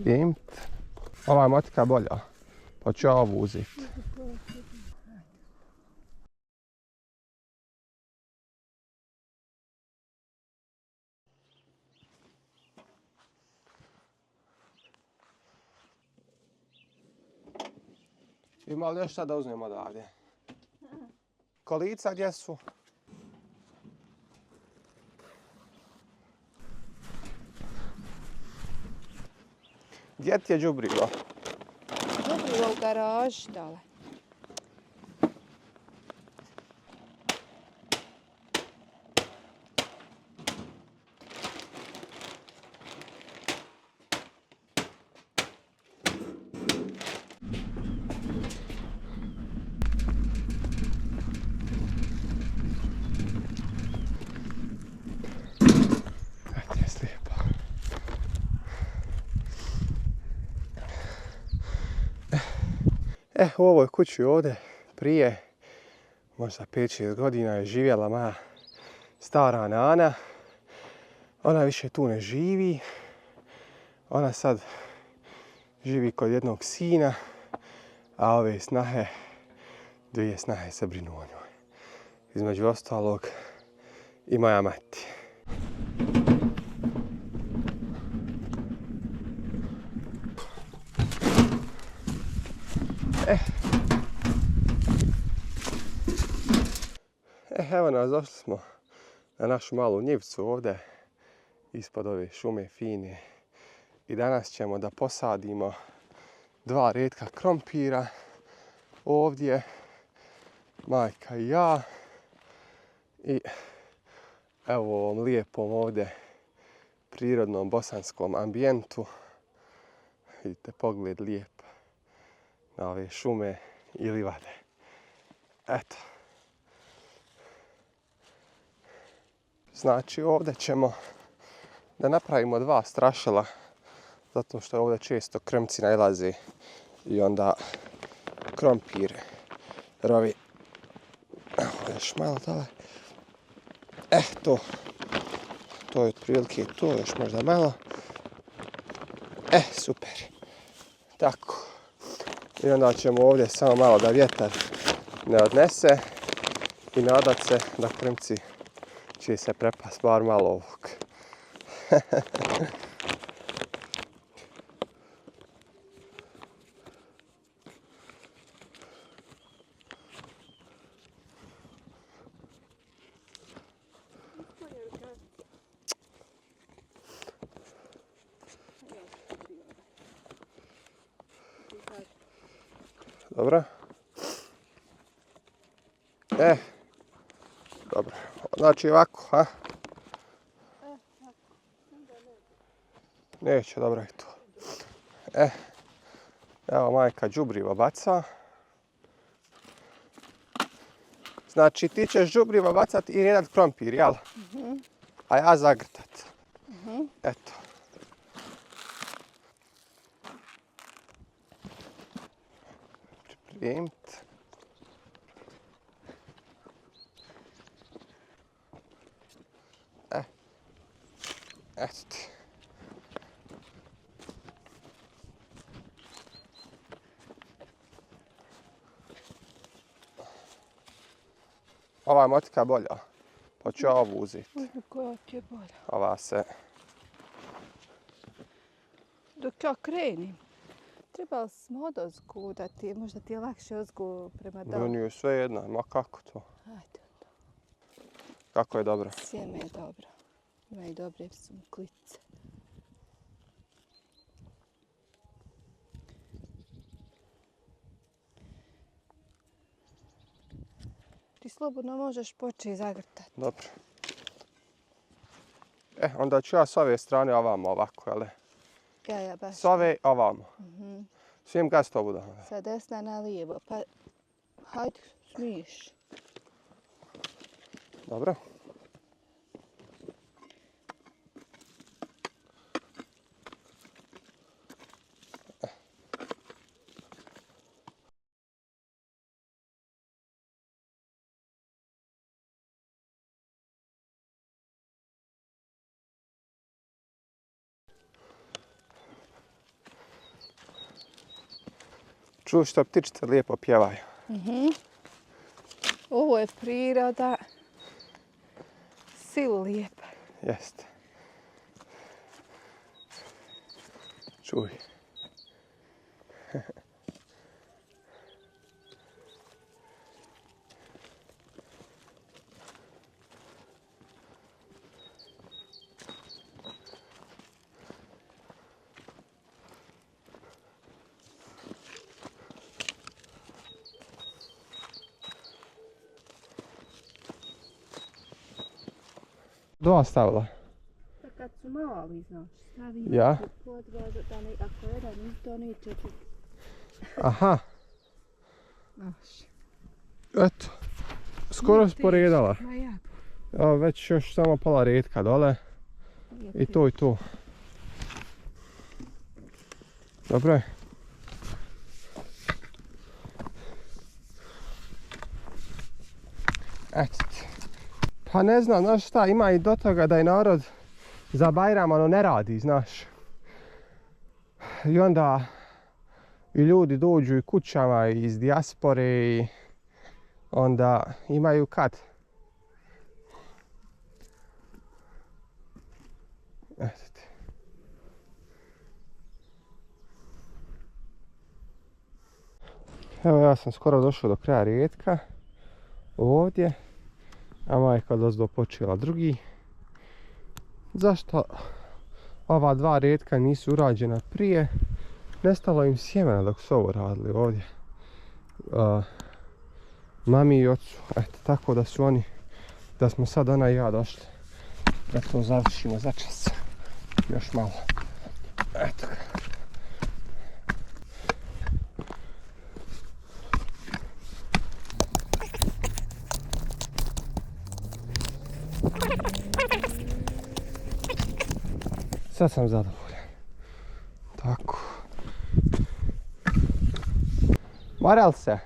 Prijemt. Ova je motika bolja. Pa ću ja ovu uzeti. Ima li još šta da uzmemo odavde? Kolica gdje su? Gdje ti je đubrivo? Đubrivo u garaži dole. Gdje je slijepo. U ovoj kući ovdje prije možda 5-6 godina je živjela moja stara nana. Ona više tu ne živi. Ona sad živi kod jednog sina, a ove snahe, dvije snahe se brinu o njoj. Između ostalog i moja mati. Evo nas, došli smo na našu malu njivcu ovdje ispod ove šume fine. I danas ćemo da posadimo 2 retka krompira ovdje, majka i ja. I evo u ovom lijepom ovdje prirodnom bosanskom ambijentu. Vidite pogled lijep na ove šume i livade. Eto. Znači ovdje ćemo da napravimo 2 strašila, zato što ovdje često krmci nailaze i onda krompir rovi. Evo još malo dole. To je otprilike to, još možda malo. Super. Tako. I onda ćemo ovdje samo malo da vjetar ne odnese i nadat se da krmci će se prepast bar malo ovog. Dobro? Dobro. Znači ovako, ha? Neće, dobro je to. Evo majka đubrivo baca. Znači ti ćeš đubrivo bacat i redat krompir, jel? A ja zagrtat. Eto. Pripremit. Eto ti. Ova je motika bolja, pa ću ja ovu uzeti. Koja ti je bolja? Ova se... Dok ja krenim, trebali smo odozgu udati, možda ti je lakše ozgu prema dolu. Meni je sve jedna, ma kako to? Ajde. Kako je dobro? Sjeme je dobro. Ima i dobre klice. Ti slobodno možeš početi zagrtati. Dobro. Onda ću ja s ove strane ovamo ovako, jel? Ja baš. S ove ovamo. Svijem gaz to bude. Sa desna na lijevo. Pa, hajde, smiješ. Dobro. Čuo što ptičice lijepo pjevaju. Ovo je priroda. Silu lijepa. Jeste. Čuj. Dva stavila. Kad su mali, znači, stavi Ja. podvodu, da ne, ako jedan to neće ti. Aha, Znaš. eto. Skoro sporedala. Ma ja. Evo već još samo pola retka dole. I to i to. Dobro je. Eto ti. Pa ne znam, znaš šta, ima i do toga da je narod za Bajram ono ne radi, znaš. I onda i ljudi dođu i kućama iz dijaspore i onda imaju kad. Eto ti. Evo ja sam skoro došao do kraja retka. Ovdje. A majka dozdo počela drugi. Zašto ova dva retka nisu urađena prije? Nestalo im sjemena dok su ovo radili ovdje. Mami i ocu. Eto, tako da su oni, da smo sad ona i ja došli. Da to završimo za čas. Još malo. Eto ga. Sad sam zadovoljan. Tako. Moral se.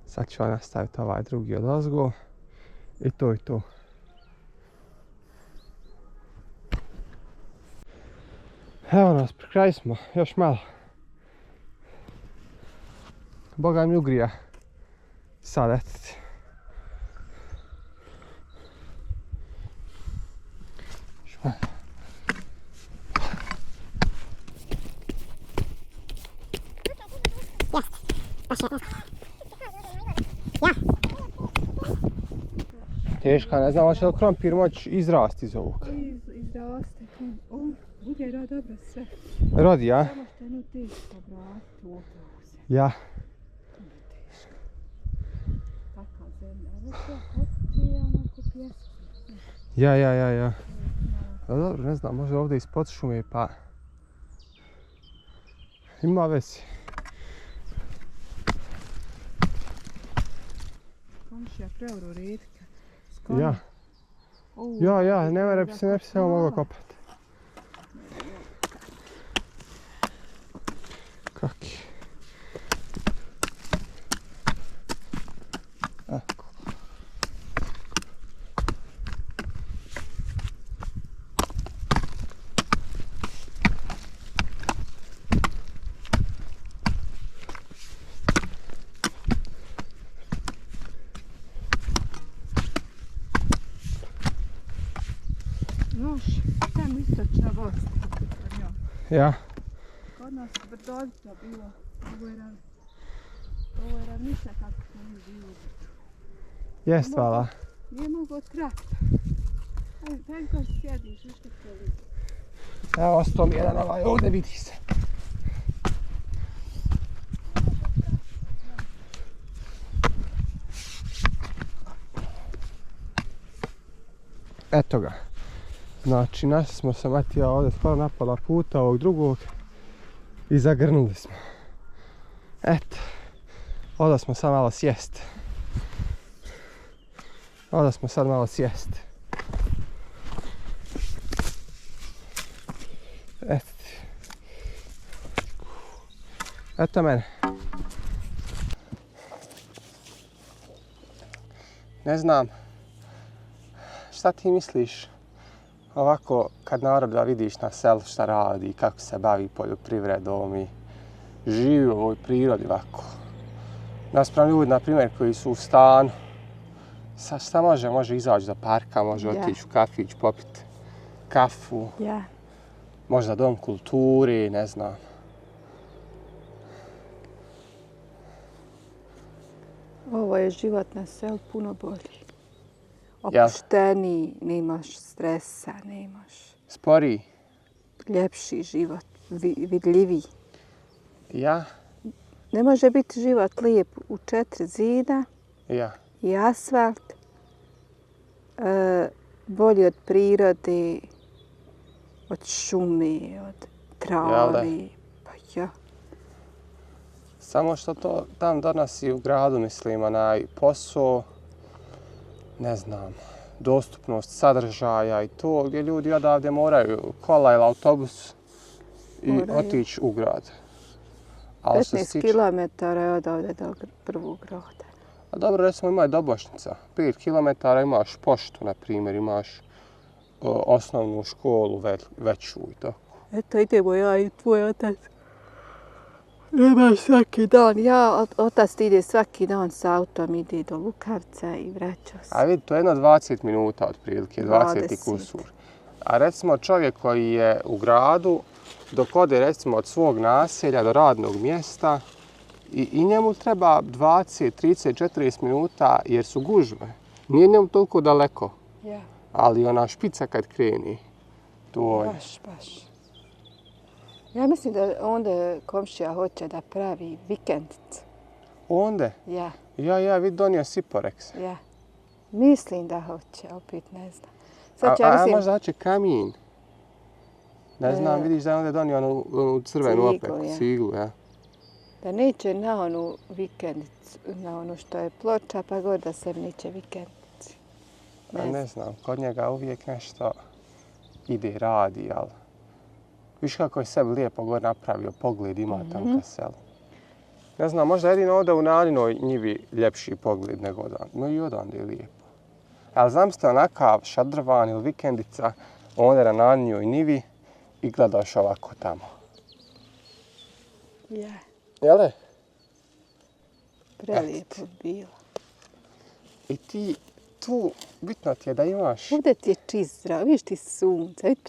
Sad ću nastaviti ovaj drugi odozgo. I to i to. Evo nas, pri kraju smo. Još malo. Boga mi ugrija. Sad eto ti. Teška, ne znam hoće li krompir moći izrasti iz ovog. Izraste. On bude dobro sve. Rodi, ja? Samo što je jedno teško vratiti u se. Ja. Teško. Taka zemlja. Ovo sve kopće, onako pjesak. Ja. No dobro, ne znam, možda ovdje ispod šume pa... Ima vezi. Komšija preuro retka. Ja, ne bi se samo mogao kopati. Kaki. Ako. Noš, tamo istočna Bosna. Ja. Kod nas brdovito bilo. Ovo je ravnica kako smo mi bili. Jest, hvala. Nije mogu od trakta. Daj ko sjediš, nešto to vidi. Evo, ostao mi jedan ovaj, ovdje vidi se. Eto ga. Znači, našli smo se Matija ovdje skoro na pola puta ovog drugog i zagrnuli smo. Eto, ovdje smo sad malo sjest. Eto mene. Ne znam, šta ti misliš? ovako kad naroda vidiš na selu šta radi, kako se bavi poljoprivredom i živi u ovoj prirodi ovako. Naspram ljudi, na primjer, koji su u stanu, šta može? Može izaći do parka, može otići u kafić, popiti kafu, možda dom kulturi, ne znam. Ovo je život na selu puno bolji. Opušteniji, nemaš stresa, nemaš... Sporiji? Ljepši život, vidljiviji. Ja? Ne može biti život lijep u 4 zida i asfalt, bolji od prirode, od šume, od travi. Pa ja. Samo što to tam donosi u gradu, mislim, onaj posao, ne znam, dostupnost sadržaja i to gdje ljudi odavde moraju kola ili autobus i otići u grad. 15 km je odavde do prvog grada. A dobro, recimo ima je Dobošnica. 5 km imaš poštu, na primjer, imaš osnovnu školu veću i tako. Eto, idemo ja i tvoj otac. Imaš svaki dan. Otac ide svaki dan s autom, ide do Lukavca i vraća se. A vidi, to je jedno 20 minuta otprilike, 20 i kusur. A recimo čovjek koji je u gradu, dok ode recimo od svog naselja do radnog mjesta i njemu treba 20, 30, 40 minuta jer su gužve. Nije njemu toliko daleko, ali ona špica kad kreni, to je... Baš. Ja mislim da onda komšija hoće da pravi vikendicu. Onda? Ja. Ja, vidi donio Siporex. Ja. Mislim da hoće, opet ne znam. A možda hoće kamin. Ne znam, vidiš da je onda donio onu crvenu opeku, ciglu, ja. Da neće na onu vikendicu, na ono što je Ploča, pa god da se neće vikendici. Ne znam, kod njega uvijek nešto ide, radi, ali... Viš kako je sebi lijepo god napravio, pogled ima tam ka selu. Ne znam, možda jedino ovdje u Naninoj njivi ljepši pogled nego odande. No i odande je lijepo. Ali znam ste onakav šadrvan ili vikendica ovdje na Naninoj njivi i gledaš ovako tamo. Ja. Jel' Prelijepo bilo. I ti tu, bitno ti je da imaš... Ovdje ti je čist zdrav, vidiš ti sunca, vidi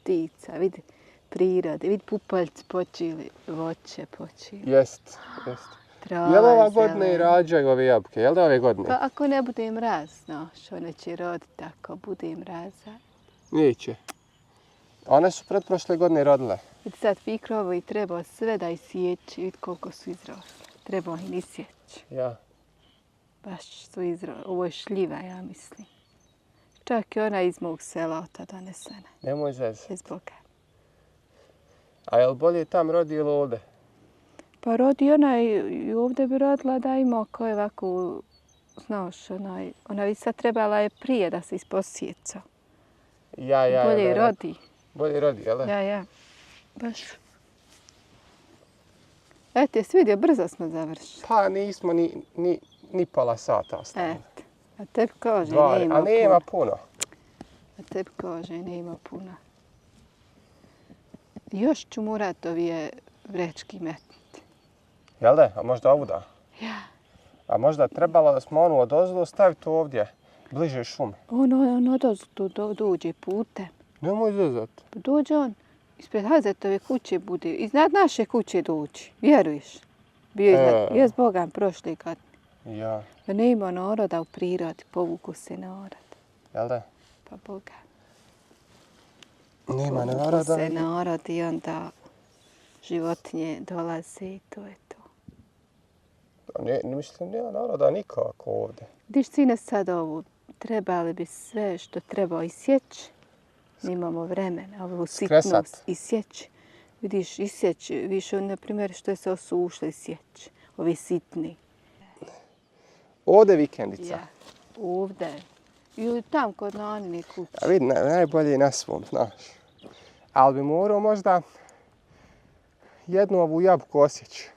ptica, vidi prirode, vidi pupaljci počeli, voće počeli. Jest. Jel' ova godine i rađaju ove jabuke? Jel' da ove godine? Pa ako ne bude mraz, znaš, one će roditi ako bude mraza. Neće. One su pretprošle godine rodile. Vidi sad fikrovo i treba sve da isjeći, vidi koliko su izrosle. Treba ih isjeći. Ja. Baš su izrosle. Ovo je šljiva, ja mislim. Čak i ona iz mog sela od tada donesena. Nemoj zez. Bez Boga. A jel bolje tam rodi ili ovdje? Pa rodi ona i ovdje bi rodila da ima koje ovako, znaš, ona bi sad trebala je prije da se isposjeca. Ja. Bolje rodi. Bolje rodi, jel? Ja. Baš. Eto, jesi vidio, brzo smo završili. Pa nismo ni pola sata ostali. Eto, a tebi kaže nema puno. A nema puno. A tebi kaže nema puno. Još ću morat ovije vrečki metnuti. Jel da? A možda ovuda? Ja. A možda trebalo da smo onu odozdo staviti ovdje, bliže šume? On odozdo dođe putem. Nemoj zezat. Pa dođe on, ispred Hazetove kuće bude, iznad naše kuće dođi, vjeruješ? Bio iznad, jes Bogan prošle godine. Ja. Da ne ima naroda u prirodi, povuku se narod. Jel da? Pa Boga. Nema naroda. Povuku se narod i onda životinje dolaze i to je to. Ne mislim, nema naroda nikako ovdje. Vidiš, sine, sad ovo, trebali bi sve što treba isjeći. Nemamo vremena, ovu sitnost isjeći. Vidiš, isjeći, više, na primjer, što je se osušlo isjeći. Ove sitni. Ovdje vikendica? Ja, ovdje. Ili tam kod Nanine kuće. A vidi, najbolje je na svom, znaš. Ali bi morao možda jednu ovu jabuku osjeći.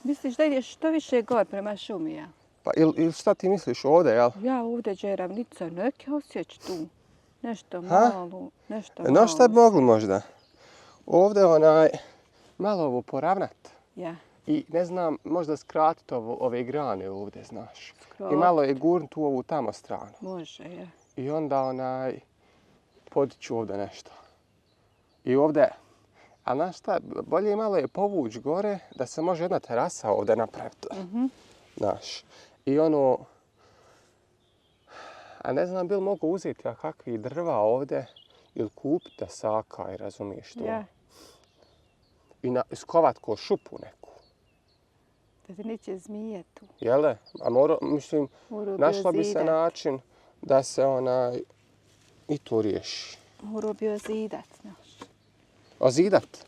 Misliš da ideš što više gor prema šumi, ja? Pa ili šta ti misliš ovdje, jel? Ja ovdje džeravnica, neke osjeći tu. Nešto malo, nešto malo. No šta bi mogli možda? Ovdje malo ovo poravnat. Ja. I ne znam, možda skratiti ove grane ovdje, znaš. Skrat. I malo je gurnut u ovu tamo stranu. Može, ja. I onda podiću ovdje nešto. I ovdje, a znaš šta, bolje malo je povući gore da se može jedna terasa ovdje napraviti. Znaš. I a ne znam bi li mogu uzeti kakvi drva ovdje ili kupiti da sakaj, razumiješ to? Ja. I skovat ko šupu neku. Da ti neće zmije tu. Jele? A mislim, našla bi se način da se i to riješi. Morao bi ozidat, znaš. Ozidat?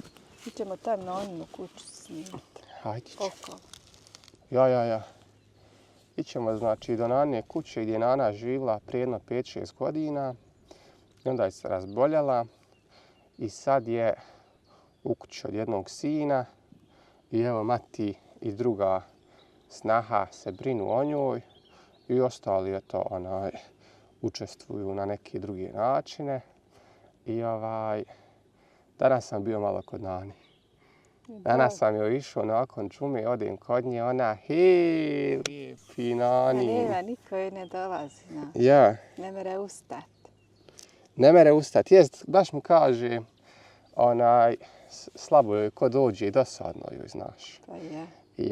Mi ćemo tam na onu kuću snimati. Hajde ćemo. Okolo. Ja. Ićemo znači do Nanine kuće gdje je Nana živjela prije jedno 5-6 godina. I onda je se razboljela. I sad je u kući od jednog sina. I evo mati i druga snaha se brinu o njoj. I ostali učestvuju na neke druge načine. I danas sam bio malo kod Nani. Danas sam joj išao nakon džume, odem kod nje, ona, hej, lijepi Nani. Nema, niko joj ne dolazi, znaš. Ja. Ne mere ustat. Ne mere ustat, jest, baš mu kaže, slabo joj ko dođe i dosadno joj, znaš. Pa je. I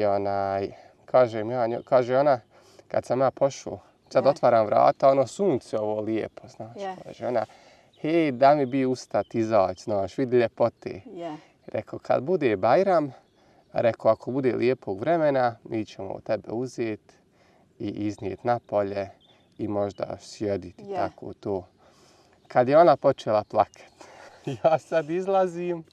kaže ona, kad sam ja pošao, sad otvaram vrata, sunce ovo lijepo, znaš. Kaže ona, hej, da mi bi ustat, izaći, znaš, vidi ljepote. Ja. Rekao, kad bude Bajram, rekao, ako bude lijepog vremena, mi ćemo tebe uzeti i iznijeti napolje i možda sjediti tako to. Kad je ona počela plakat, ja sad izlazim,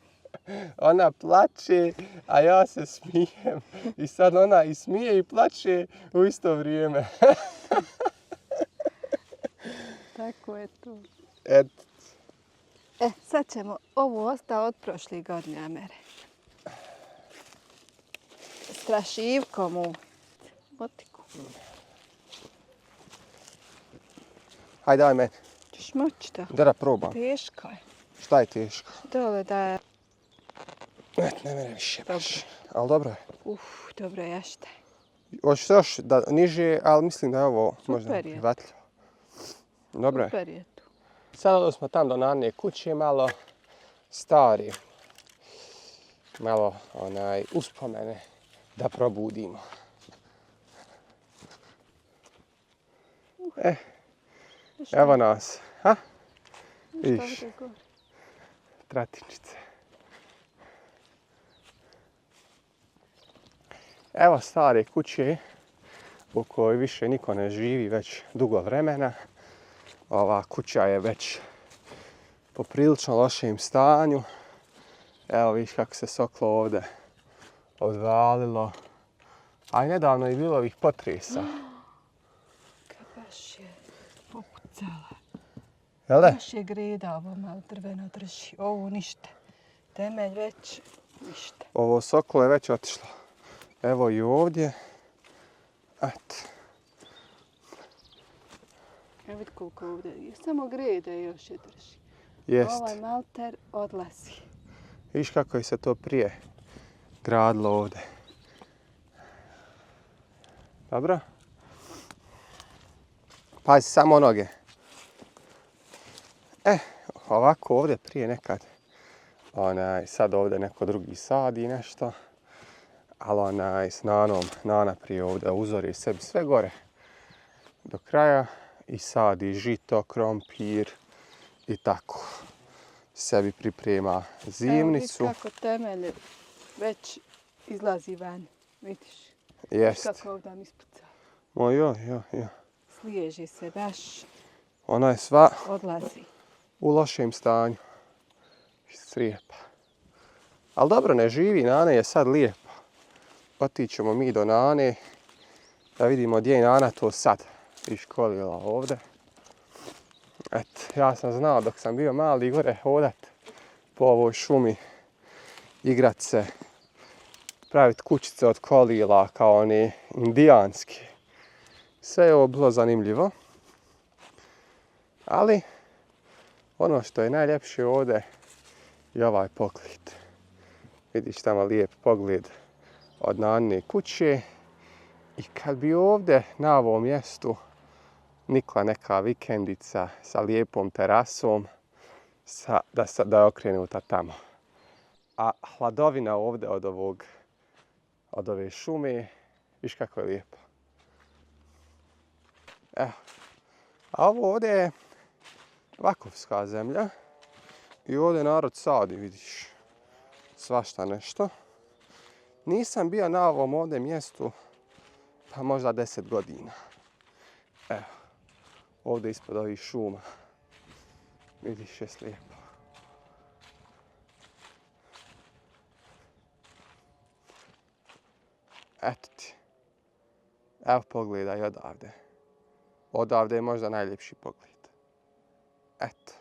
ona plače, a ja se smijem. I sad ona i smije i plače u isto vrijeme. Tako je to. Eto. Sad ćemo ovo ostalo od prošle godine Amere. Strašivkom u motiku. Hajde, daj meni. Ćeš moći to? Da probam. Teško je. Šta je teško? Dole da je... Ne mene više baš. Ali dobro je. Dobro je jašte. Hoćeš još da niže, ali mislim da je ovo možda prihvatljivo. Dobro je. Super je tu. Sad smo tam do Nanine kuće, malo stari, malo uspomene da probudimo. Evo nas. Ha? Viš, tratinčice. Evo stare kuće u kojoj više niko ne živi već dugo vremena. Ova kuća je već poprilično lošem stanju. Evo viš kako se soklo ovdje odvalilo. A i nedavno je bilo ovih potresa. Baš je popucala. Jel da? Baš je greda ovo malo drveno drži. Ovo ništa. Temelj već ništa. Ovo soklo je već otišlo. Evo i ovdje. Eto. Evo vidi koliko ovdje je. Samo grede još je drži. Jest. Ovaj malter odlazi. Viš kako je se to prije gradilo ovdje. Dobro? Pazi samo noge. Ovako ovdje prije nekad. Sad ovdje neko drugi sadi nešto. Ali s Nanom, Nana prije ovdje uzori sebi sve gore do kraja i sadi žito, krompir i tako. Sebi priprema zimnicu. Evo vidi kako temelj već izlazi van, vidiš. Jest. Kako ovdje mi ispucao. Jo. Sliježi se baš. Ona je sva odlazi. U lošem stanju. Srijepa. Ali dobro, ne živi, Nana je sad lijepa. Otićemo mi do Nane da vidimo gdje je Nana to sad iškolila ovdje. Eto, ja sam znao dok sam bio mali gore hodat po ovoj šumi, igrat se, praviti kućice od kolila kao oni indijanski. Sve je ovo bilo zanimljivo. Ali Ono što je najljepše ovdje je ovaj pogled. Vidiš tamo lijep pogled od Nanine kuće. I kad bi ovdje na ovom mjestu nikla neka vikendica sa lijepom terasom, da je okrenuta tamo. A hladovina ovdje od ove šume, viš kako je lijepo. Evo. A ovo ovdje je vakovska zemlja i ovdje narod sadi, vidiš, svašta nešto. Nisam bio na ovom ovdje mjestu pa možda 10 godina. Evo, ovdje ispod ovih šuma. Vidiš, je lijepo. Eto ti. Evo pogledaj odavde. Odavde je možda najljepši pogled. Eto.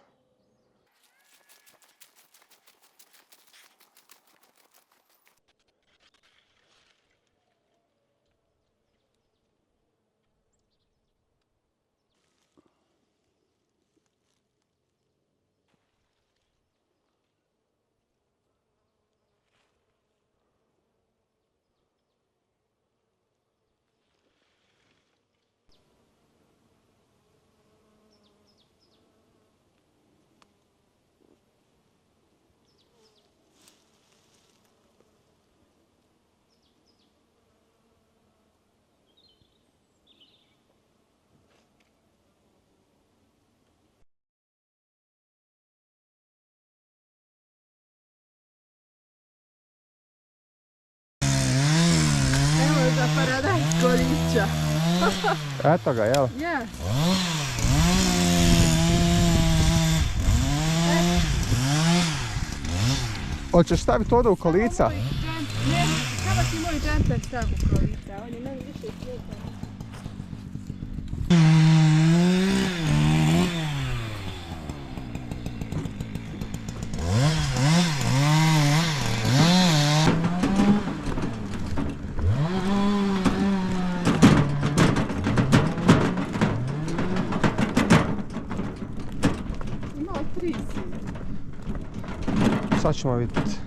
Za paradajz kolića. Eto ga, jel? Ja. Hoćeš staviti ovdje u kolica? Ne, samo ti moj džemper stav u kolica. On je meni više svijetan. Sad ćemo vidjeti.